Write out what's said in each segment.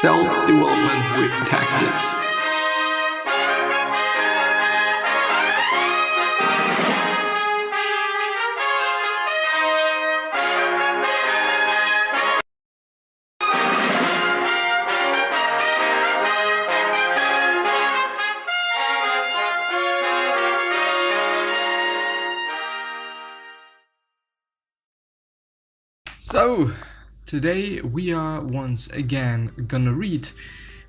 Self-development with tactics. So, today we are once again gonna read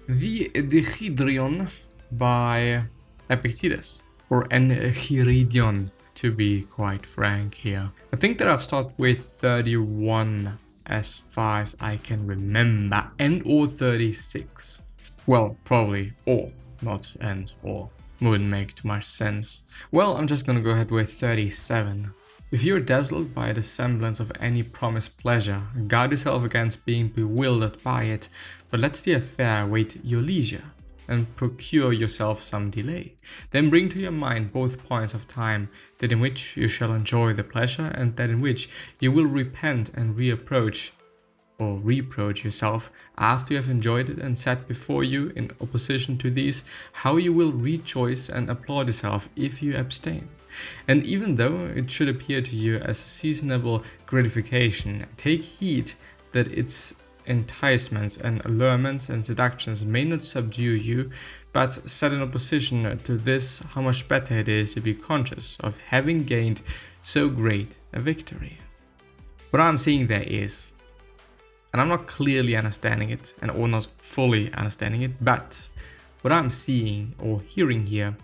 the enchiridion by Epictetus, or enchiridion to be quite frank here. I think that I've started with 31 as far as I can remember, and or 36. Well, probably or, not and or. Wouldn't make too much sense. Well, I'm just gonna go ahead with 37. If you're dazzled by the semblance of any promised pleasure, guard yourself against being bewildered by it, but let the affair wait your leisure, and procure yourself some delay. Then bring to your mind both points of time, that in which you shall enjoy the pleasure, and that in which you will repent and reproach yourself after you have enjoyed it, and set before you, in opposition to these, how you will rejoice and applaud yourself if you abstain. And even though it should appear to you as a seasonable gratification, take heed that its enticements and allurements and seductions may not subdue you, but set in opposition to this how much better it is to be conscious of having gained so great a victory. What I'm seeing there is, and I'm not clearly understanding it or not fully understanding it, but what I'm seeing or hearing here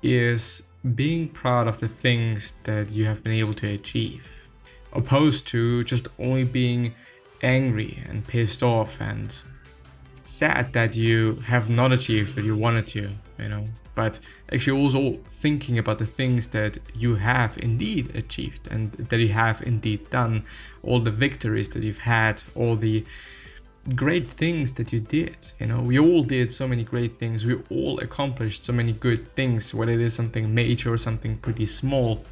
is being proud of the things that you have been able to achieve, opposed to just only being angry and pissed off and sad that you have not achieved what you wanted to, but actually also thinking about the things that you have indeed achieved and that you have indeed done, all the victories that you've had, all the great things that you did. We all did so many great things, we all accomplished so many good things, whether it is something major or something pretty small.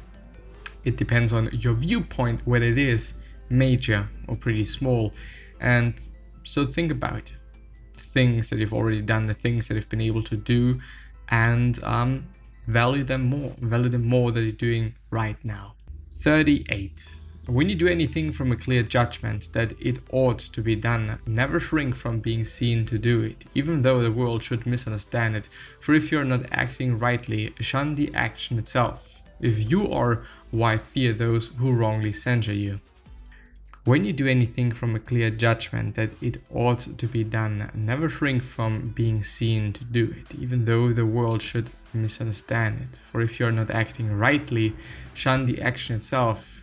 It depends on your viewpoint whether it is major or pretty small. And so think about the things that you've already done, the things that you've been able to do, and value them more that you're doing right now. 38. When you do anything from a clear judgment that it ought to be done, never shrink from being seen to do it, even though the world should misunderstand it. For if you are not acting rightly, shun the action itself. If you are, why fear those who wrongly censure you? When you do anything from a clear judgment that it ought to be done, never shrink from being seen to do it, even though the world should misunderstand it. For if you are not acting rightly, shun the action itself.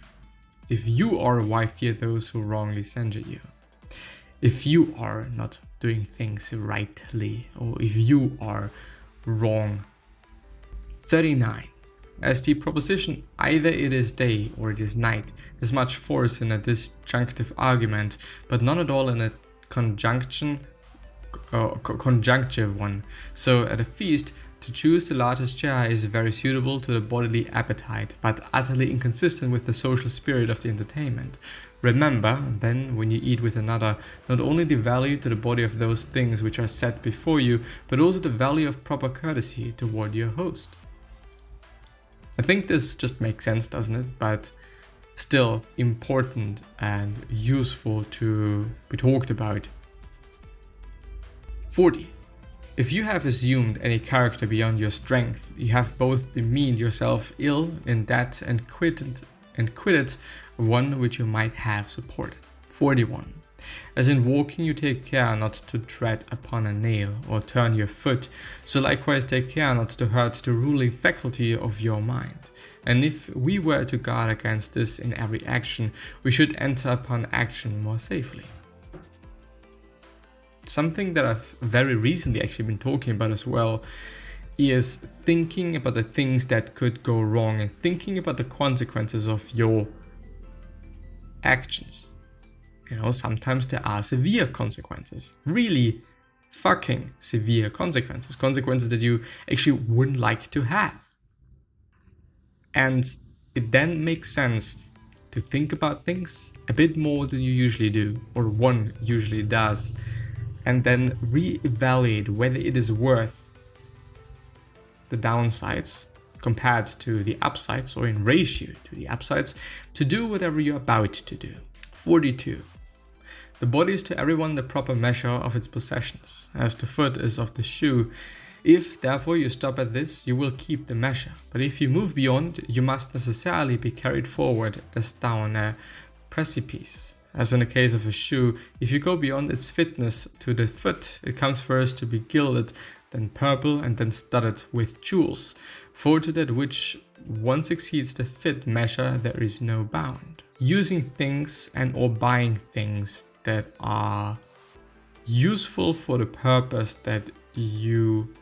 If you are, why fear those who wrongly censure you? If you are not doing things rightly, or if you are wrong. 39. As the proposition either it is day or it is night has much force in a disjunctive argument, but none at all in a conjunctive one. So at a feast, to choose the largest share is very suitable to the bodily appetite, but utterly inconsistent with the social spirit of the entertainment. Remember, then, when you eat with another, not only the value to the body of those things which are set before you, but also the value of proper courtesy toward your host. I think this just makes sense, doesn't it? But still important and useful to be talked about. 40. If you have assumed any character beyond your strength, you have both demeaned yourself ill in that and quitted one which you might have supported. 41. As in walking you take care not to tread upon a nail or turn your foot, so likewise take care not to hurt the ruling faculty of your mind. And if we were to guard against this in every action, we should enter upon action more safely. Something that I've very recently actually been talking about as well is thinking about the things that could go wrong and thinking about the consequences of your actions. Sometimes there are severe consequences, really fucking severe consequences that you actually wouldn't like to have. And it then makes sense to think about things a bit more than you usually do, or one usually does, and then reevaluate whether it is worth the downsides compared to the upsides, or in ratio to the upsides, to do whatever you're about to do. 42. The body is to everyone the proper measure of its possessions, as the foot is of the shoe. If, therefore, you stop at this, you will keep the measure. But if you move beyond, you must necessarily be carried forward as down a precipice. As in the case of a shoe, if you go beyond its fitness to the foot, it comes first to be gilded, then purple, and then studded with jewels. For to that which once exceeds the fit measure, there is no bound. Using things and or buying things that are useful for the purpose that you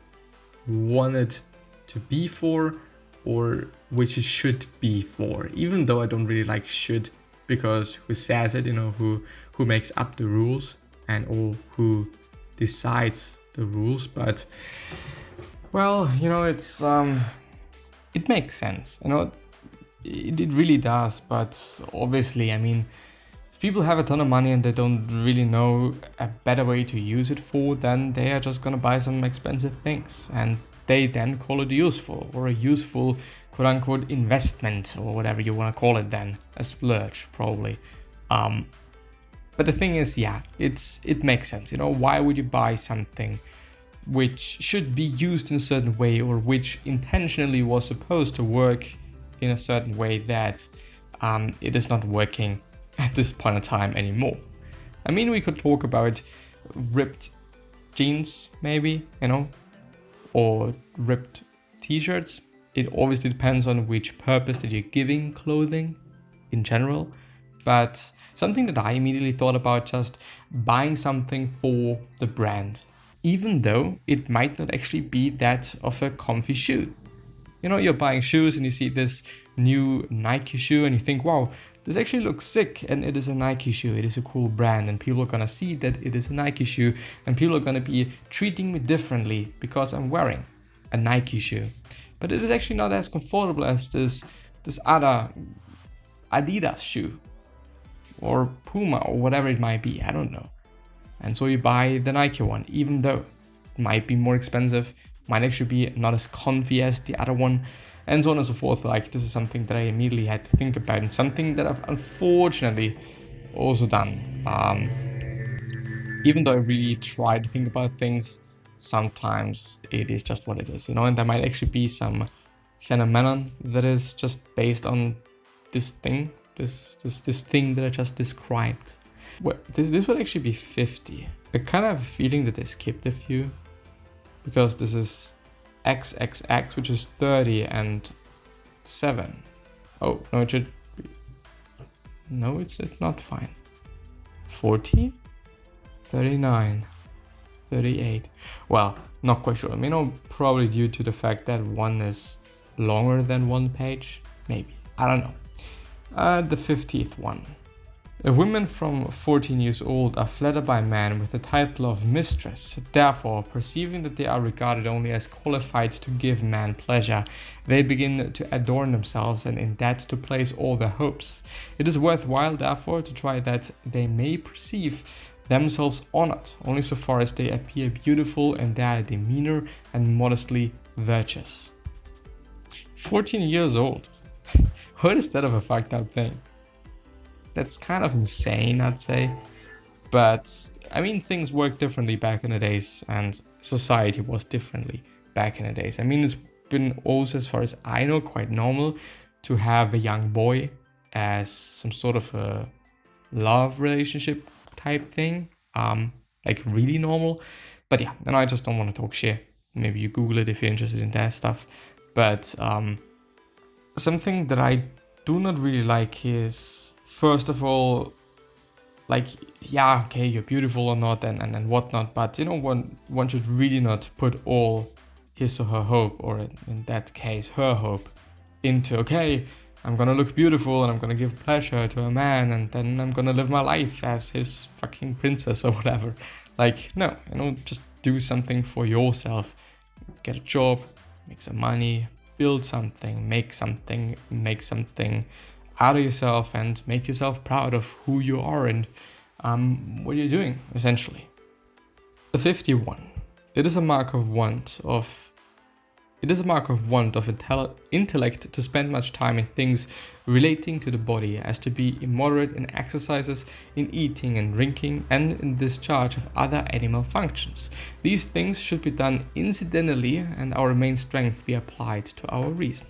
want it to be for, or which it should be for. Even though I don't really like should, because who says it, who makes up the rules and or who decides the rules. But well, it's it makes sense, it really does. But obviously, if people have a ton of money and they don't really know a better way to use it for, then they are just gonna buy some expensive things, and they then call it useful, or a useful quote-unquote investment, or whatever you want to call it then, a splurge probably. But the thing is, yeah, it makes sense. Why would you buy something which should be used in a certain way, or which intentionally was supposed to work in a certain way that it is not working at this point in time anymore? We could talk about ripped jeans maybe, or ripped t-shirts. It obviously depends on which purpose that you're giving clothing in general. But something that I immediately thought about, just buying something for the brand, even though it might not actually be that of a comfy shoe. You're buying shoes and you see this new Nike shoe and you think, wow, this actually looks sick, and it is a Nike shoe, it is a cool brand, and people are gonna see that it is a Nike shoe, and people are gonna be treating me differently because I'm wearing a Nike shoe. But it is actually not as comfortable as this other Adidas shoe, or Puma, or whatever it might be, I don't know. And so you buy the Nike one, even though it might be more expensive, might actually be not as comfy as the other one, and so on and so forth. This is something that I immediately had to think about, and something that I've unfortunately also done. Even though I really try to think about things, sometimes it is just what it is, and there might actually be some phenomenon that is just based on this thing, this thing that I just described. Well, this would actually be 50. I kind of have a feeling that they skipped a few, because this is XXX, which is 30 and 7. Oh, no, it should be... No, it's not fine. 40, 39, 38. Well, not quite sure. Probably due to the fact that one is longer than one page. Maybe. I don't know. The 50th one. Women from 14 years old are flattered by men with the title of mistress. Therefore, perceiving that they are regarded only as qualified to give man pleasure, they begin to adorn themselves, and in that to place all their hopes. It is worthwhile, therefore, to try that they may perceive themselves honored, only so far as they appear beautiful in their demeanor and modestly virtuous. 14 years old. What is that of a fucked up thing? That's kind of insane, I'd say. But, things worked differently back in the days, and society was differently back in the days. It's been also, as far as I know, quite normal to have a young boy as some sort of a love relationship type thing. Really normal. But yeah, and I just don't want to talk shit. Maybe you Google it if you're interested in that stuff. But something that I do not really like is, first of all, yeah, okay, you're beautiful or not and whatnot, but one should really not put all his or her hope, or in that case her hope, into, okay, I'm gonna look beautiful and I'm gonna give pleasure to a man and then I'm gonna live my life as his fucking princess or whatever. No, just do something for yourself. Get a job, make some money, build something, make something out of yourself, and make yourself proud of who you are and what you're doing, essentially. 51. It is a mark of want of intellect to spend much time in things relating to the body, as to be immoderate in exercises, in eating and drinking, and in discharge of other animal functions. These things should be done incidentally, and our main strength be applied to our reason.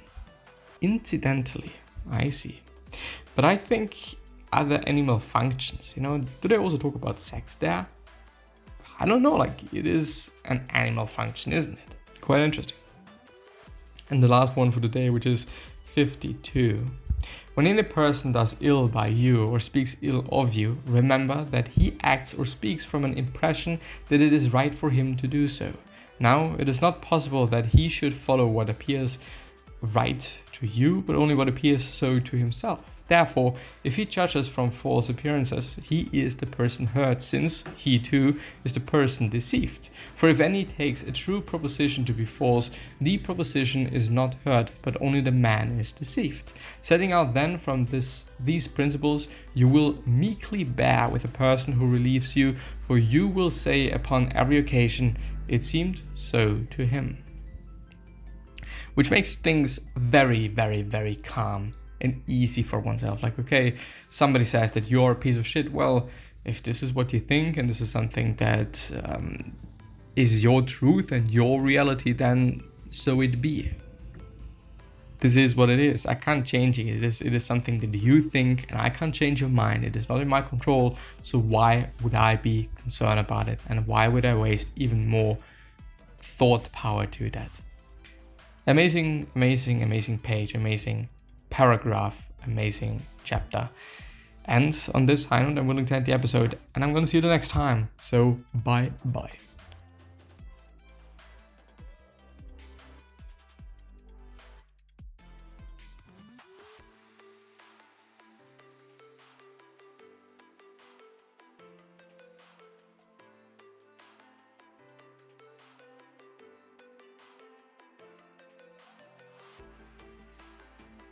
Incidentally, I see. But I think other animal functions, do they also talk about sex there? I don't know, it is an animal function, isn't it? Quite interesting. And the last one for today, which is 52. When any person does ill by you or speaks ill of you, remember that he acts or speaks from an impression that it is right for him to do so. Now, it is not possible that he should follow what appears right to you, but only what appears so to himself. Therefore, if he judges from false appearances, he is the person hurt, since he too is the person deceived. For if any takes a true proposition to be false, the proposition is not hurt, but only the man is deceived. Setting out then from these principles, you will meekly bear with a person who relieves you, for you will say upon every occasion, it seemed so to him. Which makes things very, very, very calm and easy for oneself. Okay, somebody says that you're a piece of shit. Well, if this is what you think and this is something that is your truth and your reality, then so it be. This is what it is. I can't change it. It is something that you think, and I can't change your mind. It is not in my control. So why would I be concerned about it? And why would I waste even more thought power to that? Amazing, amazing, amazing page, amazing paragraph, amazing chapter. And on this high note, I'm willing to end the episode, and I'm going to see you the next time. So bye bye.